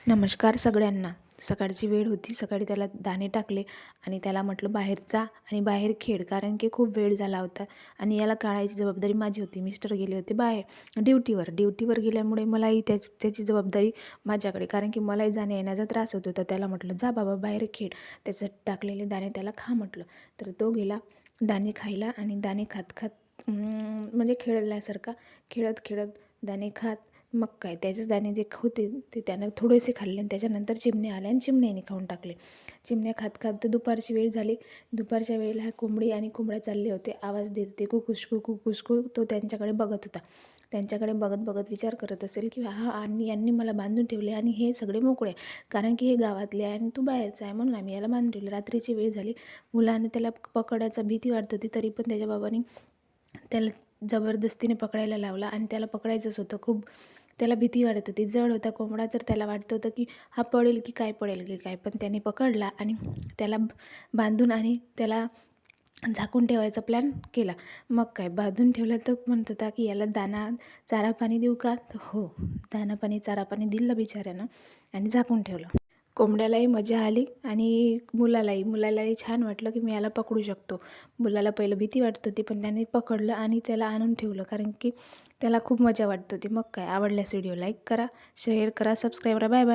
नमस्कार सगळ्यांना. सकाळची वेळ होती. सकाळी त्याला दाणे टाकले आणि त्याला म्हटलं बाहेर जा आणि बाहेर खेळ, कारण की खूप वेळ झाला होता आणि याला काढायची जबाबदारी माझी होती. मिस्टर गेले होते बाहेर ड्युटीवर गेल्यामुळे मलाही त्याची जबाबदारी माझ्याकडे, कारण की मलाही जाण्या येण्याचा त्रास होत होता. त्याला म्हटलं जा बाबा बाहेर खेळ, त्याचं टाकलेले दाणे त्याला खा म्हटलं. तर तो गेला दाणे खायला आणि दाणे खात खात म्हणजे खेळल्यासारखा खेळत खेळत दाणे खात, मग काय त्याचेच दाणे जे होते ते त्यानं थोडेसे खाल्ले आणि त्याच्यानंतर चिमण्या आल्या आणि चिमण्याने खाऊन टाकले. चिमण्या खात खात तर दुपारची वेळ झाली. दुपारच्या वेळेला कोंबडी आणि कोंबड्या चालले होते, आवाज देत होते कुकुशकू कुकुशकू. तो त्यांच्याकडे बघत होता. त्यांच्याकडे बघत बघत विचार करत असेल की आणि यांनी मला बांधून ठेवले आणि हे सगळे मोकळे, कारण की हे गावातले आहे आणि तू बाहेरचा आहे म्हणून आम्ही याला बांधून ठेवले. रात्रीची वेळ झाली. मुलाने त्याला पकडायचा भीती वाटत होती, तरी पण त्याच्या बाबांनी त्याला जबरदस्तीने पकडायला लावला आणि त्याला पकडायचंच होतं. खूप त्याला भीती वाटत होती. जड होता कोंबडा, तर त्याला वाटत होतं की हा पडेल की काय. पण त्याने पकडला आणि त्याला बांधून आणि त्याला झाकून ठेवायचा प्लॅन केला. मग काय बांधून ठेवलं तर म्हणत होता की याला चारा पाणी देऊ का? तर हो, दाना पाणी चारा पाणी दिलं बिचाऱ्यानं आणि झाकून ठेवलं. कोंबड्यालाही मजा आली आणि मुलालाही छान वाटलं की मी याला पकडू शकतो. मुलाला पहिलं भीती वाटत होती, पण त्याने पकडलं आणि त्याला आणून ठेवलं, कारण की त्याला खूप मजा वाटत होती. मग काय, आवडल्यास व्हिडिओ लाईक करा, शेअर करा, सबस्क्राईब करा. Bye bye.